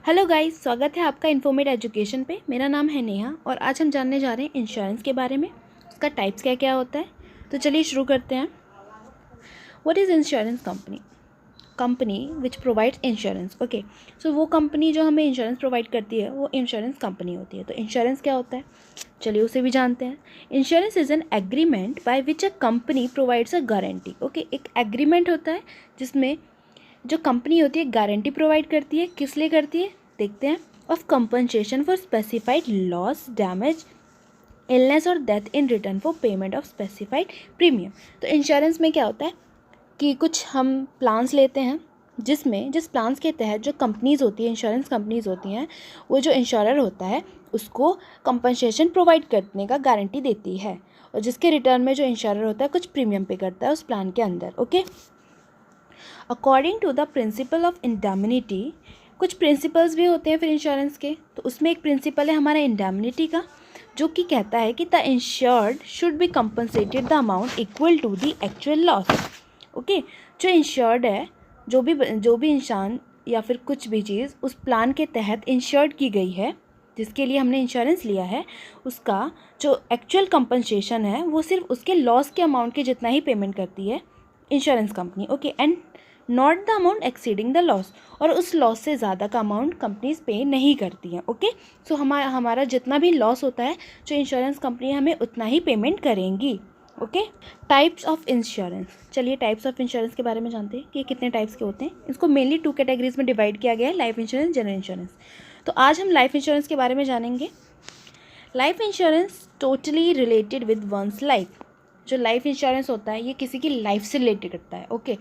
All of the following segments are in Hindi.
हेलो गाइस, स्वागत है आपका इन्फॉर्मेट एजुकेशन पे। मेरा नाम है नेहा और आज हम जानने जा रहे हैं इंश्योरेंस के बारे में। उसका टाइप्स क्या क्या होता है। तो चलिए शुरू करते हैं। What is insurance company? Company which provides insurance. Okay, so वो कंपनी जो हमें इंश्योरेंस प्रोवाइड करती है वो इंश्योरेंस कंपनी होती है। तो इंश्योरेंस क्या होता है, चलिए उसे भी जानते हैं। Insurance is an agreement by which a company provides a guarantee. Okay, एक एग्रीमेंट होता है जिसमें जो कंपनी होती है गारंटी प्रोवाइड करती है। किस लिए करती है देखते हैं। Of compensation for specified loss, damage, illness और death in return for payment of specified premium. तो इंश्योरेंस में क्या होता है कि कुछ हम प्लान्स लेते हैं जिस प्लान्स के तहत जो कंपनीज़ होती है, इंश्योरेंस कंपनीज़ होती हैं, वो जो इंश्योरर होता है उसको कंपनसेशन प्रोवाइड करने का गारंटी देती है और जिसके रिटर्न में जो इंश्योरर होता है कुछ प्रीमियम पे करता है उस प्लान के अंदर। Okay, according to the principle of indemnity, कुछ प्रिंसिपल्स भी होते हैं फिर इंश्योरेंस के। तो उसमें एक प्रिंसिपल है हमारा इंडेमनिटी का, जो कि कहता है कि the insured should be compensated the amount equal to the actual loss. Okay, जो इंश्योर्ड है, जो भी इंसान या फिर कुछ भी चीज़ उस प्लान के तहत इंश्योर्ड की गई है, जिसके लिए हमने इंश्योरेंस लिया है, उसका जो एक्चुअल कंपनसेशन है वो सिर्फ उसके लॉस के अमाउंट के जितना ही पेमेंट करती है insurance company. Okay, and not the amount exceeding the loss, और उस लॉस से ज़्यादा का अमाउंट कंपनीज पे नहीं करती हैं। ओके, सो हमारा जितना भी लॉस होता है जो इंश्योरेंस कंपनी हमें उतना ही पेमेंट करेंगी। Okay, types of insurance. चलिए टाइप्स ऑफ इंश्योरेंस के बारे में जानते हैं कि कितने टाइप्स के होते हैं। इसको मेनली 2 कैटेगरीज में डिवाइड किया गया है, लाइफ इंश्योरेंस, जनरल इंश्योरेंस। तो आज हम लाइफ इंश्योरेंस के बारे में जानेंगे। Life insurance totally related with one's life. जो लाइफ इंश्योरेंस होता है ये किसी की लाइफ से रिलेटेड करता है। ओके,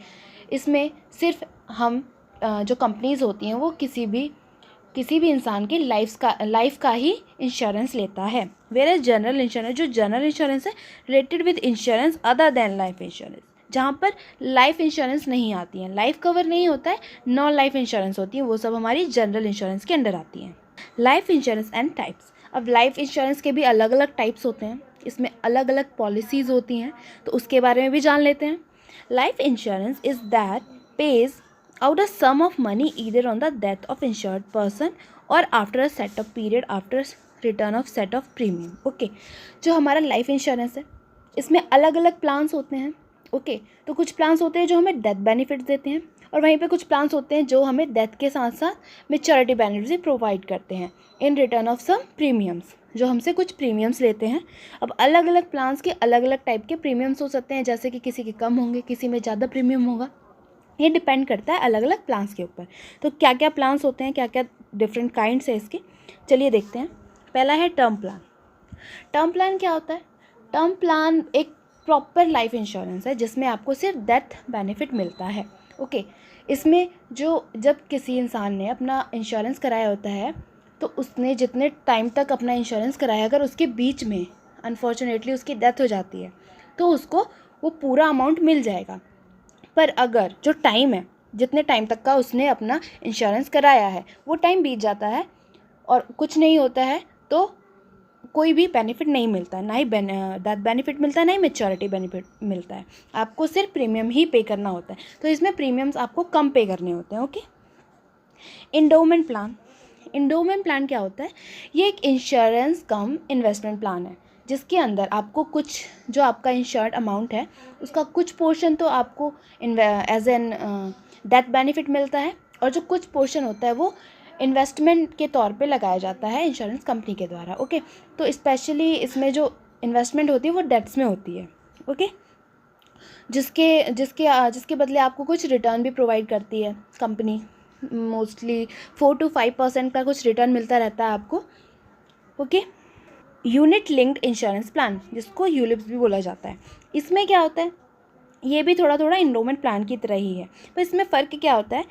इसमें सिर्फ हम जो कंपनीज़ होती हैं वो किसी भी इंसान की लाइफ का ही इंश्योरेंस लेता है। वेयर जनरल इंश्योरेंस है related with insurance other than life insurance, जहाँ पर लाइफ इंश्योरेंस नहीं आती हैं, लाइफ कवर नहीं होता है, नॉन लाइफ इंश्योरेंस होती है, वो सब हमारी जनरल इंश्योरेंस के अंडर आती हैं। Life insurance and types. अब लाइफ इंश्योरेंस के भी अलग अलग टाइप्स होते हैं, इसमें अलग अलग पॉलिसीज़ होती हैं, तो उसके बारे में भी जान लेते हैं। Life insurance is that pays out a sum of money either on the death of insured person or after a set of period after return of set of premium. Okay, जो हमारा लाइफ इंश्योरेंस है इसमें अलग अलग प्लान्स होते हैं। ओके, तो कुछ प्लान्स होते हैं जो हमें डेथ बेनिफिट्स देते हैं और वहीं पे कुछ प्लान्स होते हैं जो हमें डेथ के साथ साथ मैच्योरिटी बेनिफिट्स भी प्रोवाइड करते हैं in return of some premiums, जो हमसे कुछ प्रीमियम्स लेते हैं। अब अलग अलग प्लान्स के अलग अलग टाइप के प्रीमियम्स हो सकते हैं, जैसे कि किसी के कम होंगे, किसी में ज़्यादा प्रीमियम होगा, ये डिपेंड करता है अलग अलग प्लान्स के ऊपर। तो क्या क्या प्लान्स होते हैं, क्या क्या डिफरेंट काइंड्स है इसके, चलिए देखते हैं। पहला है टर्म प्लान। टर्म प्लान क्या होता है? टर्म प्लान एक प्रॉपर लाइफ इंश्योरेंस है जिसमें आपको सिर्फ डेथ बेनिफिट मिलता है। ओके, इसमें जब किसी इंसान ने अपना इंश्योरेंस कराया होता है तो उसने जितने टाइम तक अपना इंश्योरेंस कराया, अगर उसके बीच में अनफॉर्चुनेटली उसकी डेथ हो जाती है तो उसको वो पूरा अमाउंट मिल जाएगा। पर अगर जो टाइम है, जितने टाइम तक का उसने अपना इंश्योरेंस कराया है, वो टाइम बीत जाता है और कुछ नहीं होता है तो कोई भी बेनिफिट नहीं मिलता है, ना ही डेथ बेनिफिट मिलता है, ना ही मैच्योरिटी बेनिफिट मिलता है। आपको सिर्फ प्रीमियम ही पे करना होता है, तो इसमें प्रीमियम्स आपको कम पे करने होते हैं। Okay, endowment plan. Endowment plan क्या होता है? ये एक इंश्योरेंस कम इन्वेस्टमेंट प्लान है जिसके अंदर आपको कुछ जो आपका इंश्योर्ड अमाउंट है उसका कुछ पोर्शन तो आपको एज एन डेथ बेनिफिट मिलता है और जो कुछ पोर्शन होता है वो इन्वेस्टमेंट के तौर पे लगाया जाता है इंश्योरेंस कंपनी के द्वारा। ओके, तो स्पेशली इसमें जो इन्वेस्टमेंट होती है वो डेथ्स में होती है। ओके, जिसके बदले आपको कुछ रिटर्न भी प्रोवाइड करती है कंपनी। मोस्टली 4 to 5% का कुछ रिटर्न मिलता रहता है आपको। Okay, unit linked insurance plan, जिसको यूलिप्स भी बोला जाता है, इसमें क्या होता है? ये भी थोड़ा थोड़ा इंडोमेंट प्लान की तरह ही है, पर इसमें फ़र्क क्या होता है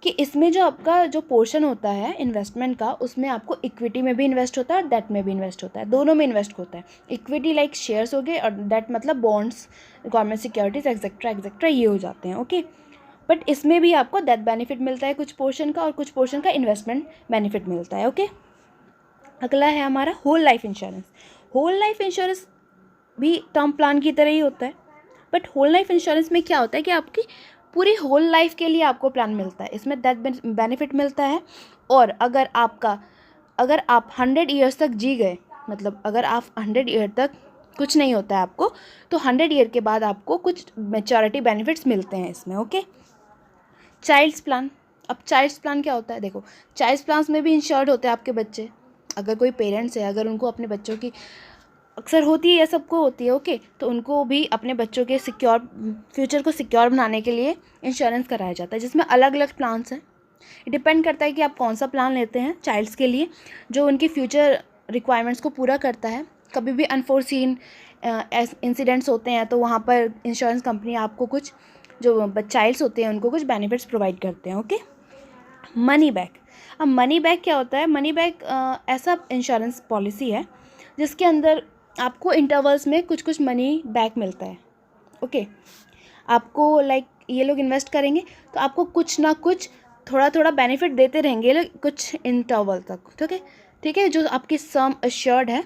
कि इसमें जो आपका जो पोर्शन होता है इन्वेस्टमेंट का, उसमें आपको इक्विटी में भी इन्वेस्ट होता है और डेट में भी इन्वेस्ट होता है, दोनों में इन्वेस्ट होता है। इक्विटी लाइक शेयर्स हो गए और डेट मतलब बॉन्ड्स, गवर्नमेंट सिक्योरिटीज एक्सेट्रा ये हो जाते हैं। ओके, बट इसमें भी आपको डेथ बेनिफिट मिलता है कुछ पोर्शन का और कुछ पोर्शन का इन्वेस्टमेंट बेनिफिट मिलता है। ओके, अगला है हमारा whole life insurance. Whole life insurance भी टर्म प्लान की तरह ही होता है, बट होल लाइफ इंश्योरेंस में क्या होता है कि आपकी पूरी होल लाइफ के लिए आपको प्लान मिलता है, इसमें डेथ बेनिफिट मिलता है। और अगर आप 100 ईयर्स तक जी गए, मतलब अगर आप 100 ईयर तक कुछ नहीं होता है आपको, तो 100 ईयर के बाद आपको कुछ मैच्योरिटी बेनिफिट्स मिलते हैं इसमें। Okay, child's plan. अब चाइल्ड्स प्लान क्या होता है? देखो, चाइल्ड्स प्लान में भी इंश्योर्ड होते हैं आपके बच्चे। अगर कोई पेरेंट्स है, अगर उनको अपने बच्चों की, अक्सर होती है या सबको होती है, ओके, तो उनको भी अपने बच्चों के सिक्योर फ्यूचर को सिक्योर बनाने के लिए इंश्योरेंस कराया जाता है, जिसमें अलग अलग प्लान्स हैं। डिपेंड करता है कि आप कौन सा प्लान लेते हैं चाइल्ड्स के लिए, जो उनकी फ्यूचर रिक्वायरमेंट्स को पूरा करता है। कभी भी अनफोर्सीन इंसिडेंट्स होते हैं तो वहाँ पर इंश्योरेंस कंपनी आपको कुछ, जो चाइल्ड्स होते हैं उनको कुछ बेनिफिट्स प्रोवाइड करते हैं। Okay, money back. अब मनी बैक क्या होता है? मनी बैक ऐसा इंश्योरेंस पॉलिसी है जिसके अंदर आपको इंटरवल्स में कुछ कुछ मनी बैक मिलता है। ओके, आपको लाइक ये लोग इन्वेस्ट करेंगे तो आपको कुछ ना कुछ थोड़ा थोड़ा बेनिफिट देते रहेंगे ये लोग कुछ इंटरवल तक। ठीक है, जो आपकी सम अश्योर्ड है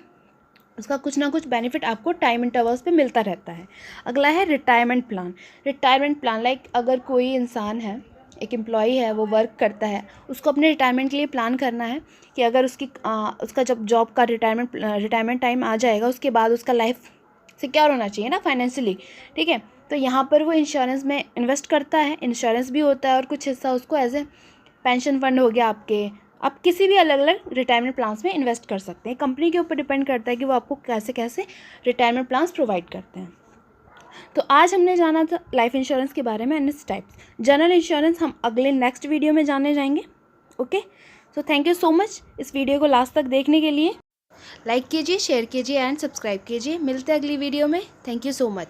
उसका कुछ ना कुछ बेनिफिट आपको टाइम इंटरवल्स पे मिलता रहता है। अगला है retirement plan. Retirement plan like अगर कोई इंसान है, एक एम्प्लॉई है, वो वर्क करता है, उसको अपने रिटायरमेंट के लिए प्लान करना है कि अगर उसका जब जॉब का रिटायरमेंट टाइम आ जाएगा, उसके बाद उसका लाइफ सिक्योर होना चाहिए ना फाइनेंशियली। ठीक है, तो यहाँ पर वो इंश्योरेंस में इन्वेस्ट करता है, इंश्योरेंस भी होता है और कुछ हिस्सा उसको एज ए पेंशन फंड हो गया आपके, आप किसी भी अलग अलग रिटायरमेंट प्लान्स में इन्वेस्ट कर सकते हैं। कंपनी के ऊपर डिपेंड करता है कि वो आपको कैसे कैसे रिटायरमेंट प्लान्स प्रोवाइड करते हैं। तो आज हमने जाना था लाइफ इंश्योरेंस के बारे में and its types. General insurance हम अगले नेक्स्ट वीडियो में जानने जाएंगे। Okay, so thank you so much इस वीडियो को लास्ट तक देखने के लिए। लाइक कीजिए, शेयर कीजिए एंड सब्सक्राइब कीजिए। मिलते हैं अगली वीडियो में। Thank you so much.